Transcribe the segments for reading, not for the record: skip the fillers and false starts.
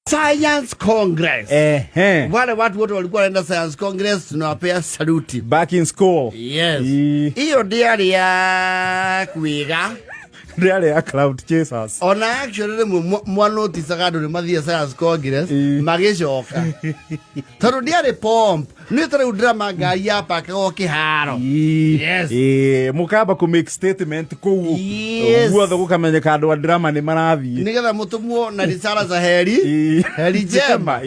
Science Congress. Wale watu wote walikuwa wanaenda Science Congress tunawapea saluti. Back in school. Yes. Hiyo diary ya kuiga. Diary ya cloud chasers. Ona actually mwa notice agado ni mathia Science Congress magishoka. Taro diary pomp. Nitare udrama ngari ya paka o kiharo. Yes. Mukaba ku make statement ku. Guothe gukamenyeka andu a drama ni marathi. Nigetha mutumwo na risala za heri. Heri jema.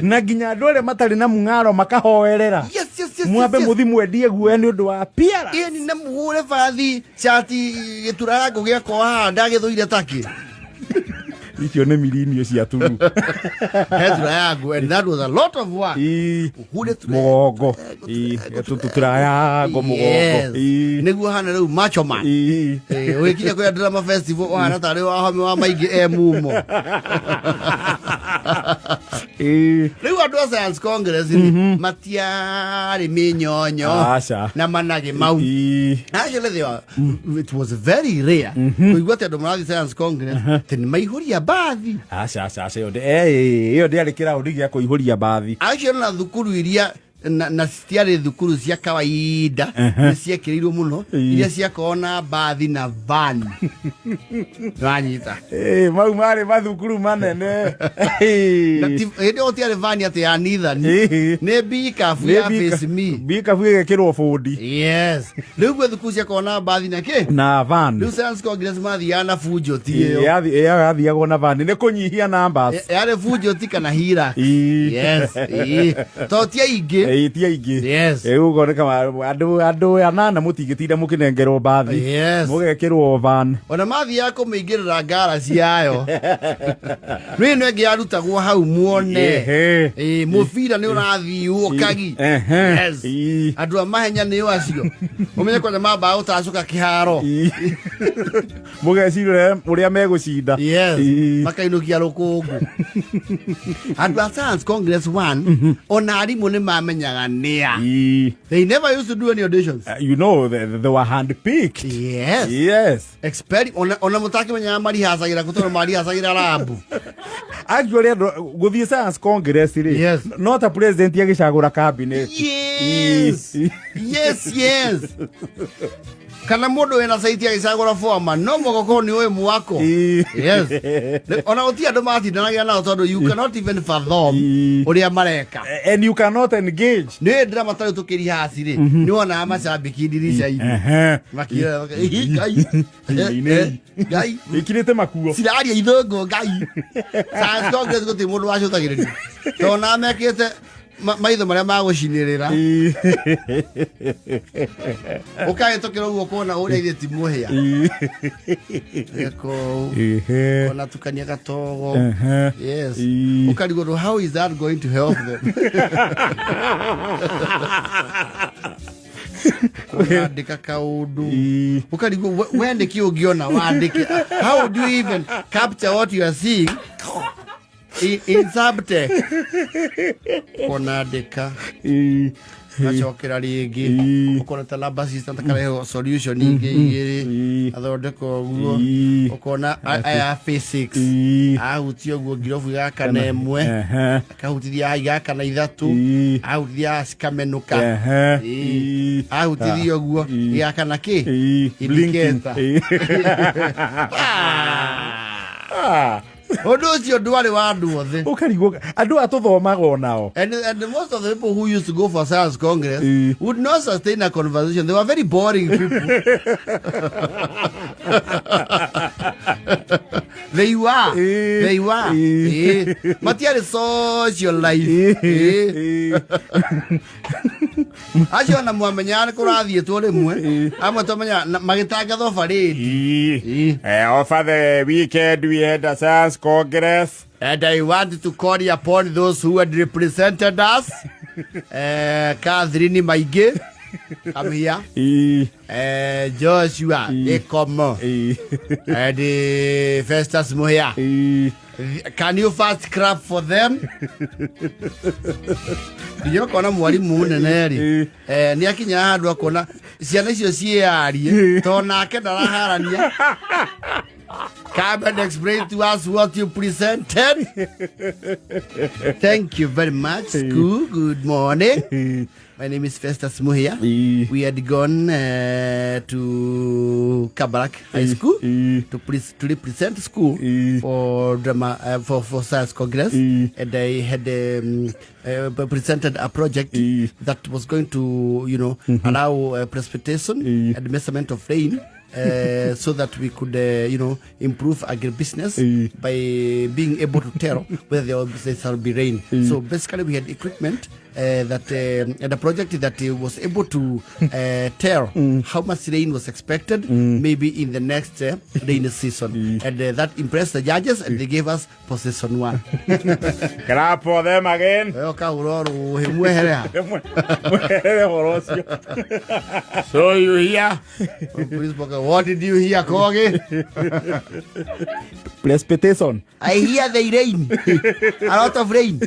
Na ginya andu ale matari na mungaro makahoerera. Yes. Mwabe muthi mwendie guo ni undu wa piara. Ni na muhure fathi chati gitura gugia ko handa githuire taki. Icio nĩ mirinio cia turu. Hetura yangu, and that was a lot of work. Mugongo. Tutura yangu mugongo. Nĩguo hana rĩu macho man. Wĩkinya kwa drama festival hana tarĩ wa home wa maingĩ mumo. Rĩu andũ a Science Congress matiarĩ mĩnyonyo na manage mau. Actually it was very rare. Kuigua atĩ andũ marathiĩ Science Congress tene maihũria bathi. Iyo ndiarĩ kĩraũndi gĩa kũihũria bathi. Actually na thukuru iria na stiare thukuru cia kawaida ciekĩrirwo mũno iria ciakona bathi na van. Ranyita. Mau marĩ mathukuru manene. Hĩndĩ gũtiarĩ van atĩ ya nithani nĩ bikabu ya face me. Bikabu ĩgekĩrwo bundi. Yes. Rĩu gwe thukuru ciakona bathi na kĩ? Na van. Rĩu Science Congress mathiaga na fujo ti ĩyo. Yathiagwo na van nĩ kũnyihia numbers. Yarĩ fujo ti kana hira. Yes. To ti aingĩ. Ti aingĩ. Yes. Ũgoneka andũ anana mũtingĩtinda mũkĩnengerwo bathi. Yes. Mũgekĩrwo van. Ona mathiaga kũmĩingĩrĩra ngara ciayo. Rĩu nĩ ĩngĩarutagwo hau muone. Mũbira nĩ ũrathiĩ kagi. Yes. Andũ a mahenya nĩo acio. Ũmenye kwenda mamba ũtacoka kĩharo. Mũgecirĩre ũrĩa megũcinda. Yes. Makainukia rũkũngũ. Andũ a Science Congress 1 ona arimũ nĩ mamenyaga nĩa. They never used to do any auditions. You know, they were handpicked. Yes. Yes. Ona mũtaki menyaga marihacagĩra gũtũra marihacagĩra labu. Actually, gũthiĩ Science Congress rĩ. Yes. Not a president agĩcagũra cabinet. Yes. Kana mũndũ ena saiti agĩcagũra foreman no mogoko nĩ ũyũ mwako. Yes. Ona ũti andũ matindanagia nao tondũ you cannot even fathom ũrĩa mareka. And you cannot engage. Nĩ drama tarĩ tũkĩrihaci rĩ. Nĩ wona macambĩki ndirica-inĩ. Makira Ngai. Ikirĩte makuo. Ciraria ithũngũ Ngai. Science Congress gũtirĩ mũndũ wacũthagĩrĩria. Tona mekĩte maitho marĩa magũcinĩrĩra. Ũkahĩtũkĩra ũguo kuona ũrĩa ithe ti mũhĩa. Ona tukania gatogo. Yes. Ũkarigwo how is that going to help them? Wandĩka kaũndũ. Ũkarigwo wendeki ũngĩona wandĩke. How do you even capture what you are seeing? In subtext. Konadeka. Nachokera rĩngĩ. Ũkona ta lab assistant akarehe solution ingĩ. Athondeka ũguo. Ũkona aya physics. Ahutio ũguo ngirobu gaka na ĩmwe. Akahutithia gaka na ithatũ. Ahutithia cikamenũka. Ahutithia ũguo gaka na kĩ? Indicator. Ũndũ ũcio ndwarĩ wa andũ othe. Ũkarigwo andũ atũthomaga onao. And most of the people who used to go for Science Congress would not sustain a conversation. They were very boring people. They were. Matiarĩ social life. Acio na mwamenyaga nĩ kũrathiĩtwo rĩmwe. Amwe tũmenya magĩtangathwo barĩdi. Over the weekend we had a Science Congress. And I want to call upon those who had represented us. Catherine Maige. Come here. Joshua Ekomo. And Festus Moya. Can you fast clap for them? Ndiyo kona mwalimu munene ri. Ni akinya handu akona ciana icio ciarie to nake ndaraharania. come and explain to us what you presented. Thank you very much, school. Good morning. My name is Festus Muhia. We had gone to Kabarak High School to represent school for drama for Science Congress, and I had presented a project that was going to, allow precipitation and measurement of rain. So that we could, improve agribusiness by being able to tell whether there will be rain. So basically, we had equipment that and a project that was able to tell how much rain was expected, maybe in the next rainy season, and that impressed the judges, and they gave us position 1. Clap for them again. So you hear? What did you hear, Kogi? Precipitation. I hear the rain. A lot of rain.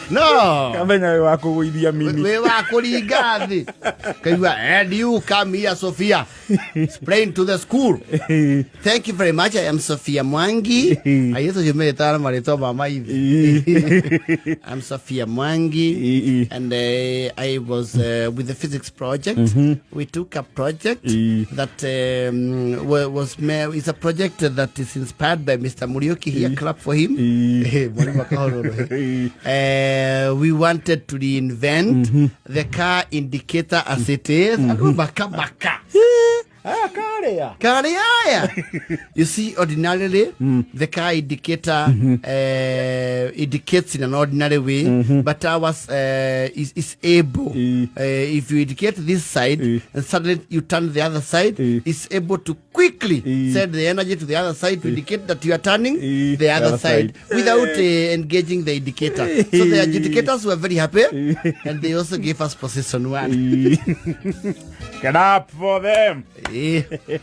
No. Kamenya wako guithia mimi. We wako rigathi. Kaiwa, and you come here, Sophia. Explain to the school. Thank you very much. I am Sophia Mwangi. I'm Sophia Mwangi, and I was with the physics project. We took a project that is a project that is inspired by Mr. Murioki here. Clap for him. We wanted to reinvent the car indicator as it is. You see, ordinarily, the car indicator indicates in an ordinary way, but ours is able. If you indicate this side and suddenly you turn the other side, it's able to quickly send the energy to the other side to indicate that you are turning the other side without engaging the indicator. So the indicators were very happy, and they also gave us position 1. Get up for them.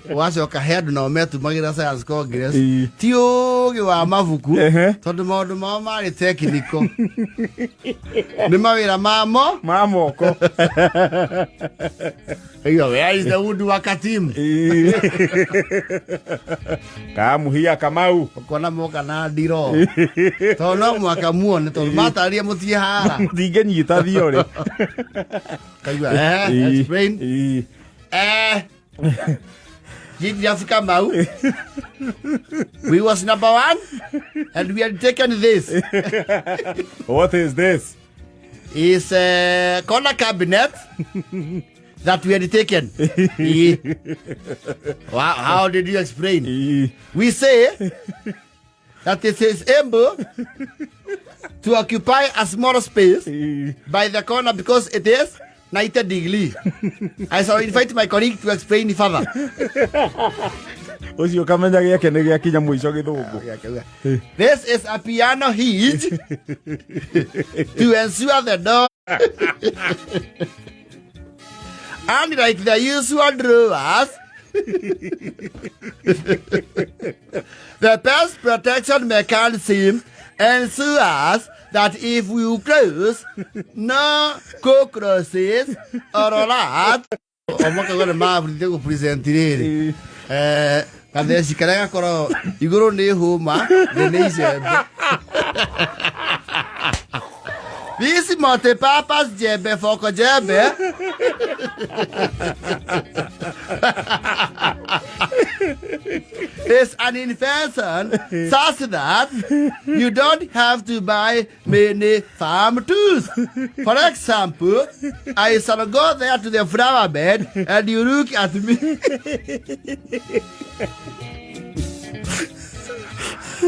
Was your head no met to Magira Science Congress? Tio, you are Mavuku. Told the mama, it's technical. The Mavira Mamo, Mamo. Where is the woodwork team? Come here, Kamau. Konamoka na diro. Tono Makamuan, told Mataria Mutiara. Diganita Diore. Explain. Did you have to come out? We was number 1, and we had taken this. What is this? It's a corner cabinet that we had taken. Wow, how did you explain? We say that it is able to occupy a small space by the corner because it is 90 degrees. I shall invite my colleague to explain further. This is a piano hitch to ensure the door. Unlike the usual drawers, the pest protection mechanism ensures that if you close, no cockroaches or rats. I'm going to present today. And then she can go. You go to home, the nation. This is multi-purpose jebe foko jebe. It's an invention such that you don't have to buy many farm tools. For example, I shall go there to the flower bed and you look at me.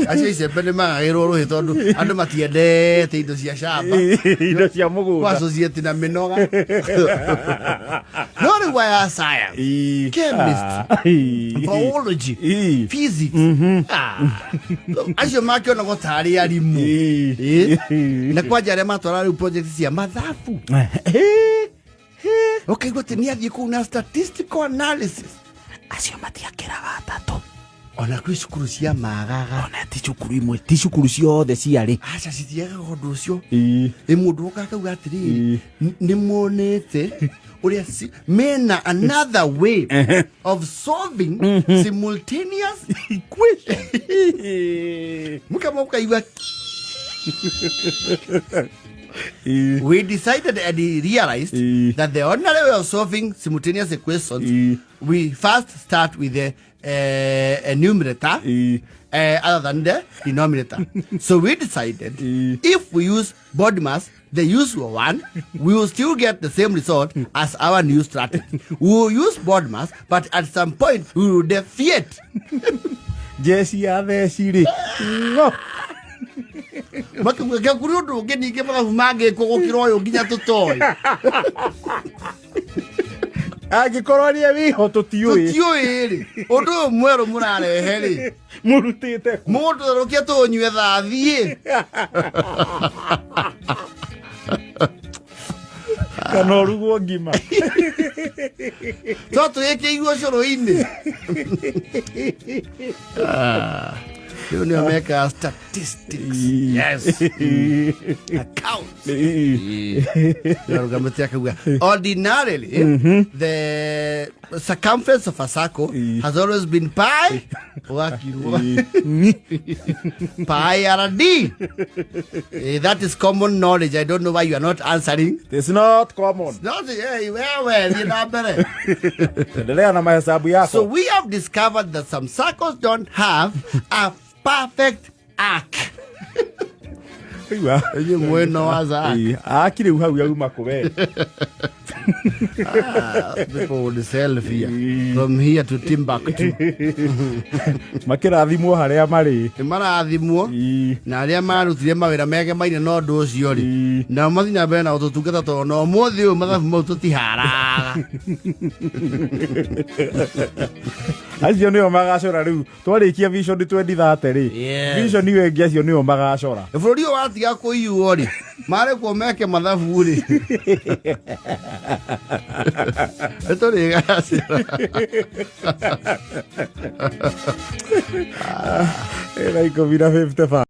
Acha sempre ma eroro hitondo ando matiade te indo cia shamba indo cia mugunda kwa society na minoga no why science chemistry biology physics acha makio na gotari arimu na kwa jare matwara project cia mathafu okay gotenia thie ku na statistical analysis acio matiakira gatatu ona kwi cukuru cia magaga ona ti cukuru imwe ti cukuru ciothe ciarĩ aca cithiaga ũndũ ũcio mũndũ ũka akauga atĩrĩrĩ nĩ monete uria mena another way of solving simultaneous equations mukama ukaigua we decided and realized that the ordinary way of solving simultaneous equations we first start with the numerator other than the denominator. So we decided if we use body mass, the usual one, we will still get the same result as our new strategy. We will use body mass, but at some point we will defeat. Jesse, Siri. No. Maka kurudu geni ke maka mage ko kiroyo ginya tutoi. Agĩkorwo wiho tũtiũĩ ũndũ mwerũ mũrarehe rĩ mũrutĩte mũndũ rokia tũnyue thathiĩ kana ũrugwo ngima tũtwĩkĩiguo cũrũ-inĩ you know, make statistics. Yes. Accounts. Ordinarily, the circumference of a circle has always been pi. Pi RD. That is common knowledge. I don't know why you are not answering. It's not common. It's not, well, you're not better. So we have discovered that some circles don't have a perfect arc. People would sell here from here to Timbuktu. Makĩrathimwo harĩa marĩ. Marathimwo na arĩa marutire mawĩra meke maine no ũndũ ũcio rĩ na mathiĩ na mbere na gũtũtungata tondũ no ũmũthĩ ũyũ mathabu mau tũtiharaga. Acio nĩo magacora rĩu twarĩkia vision 2030 rĩ vision ĩyo ĩngĩ acio nĩo magacora. Bũrũri ũyũ watiga kũiyuo rĩ marĩkwo meke mathabu rĩ tũrĩgacĩra. Ĩra ikũmi na 55.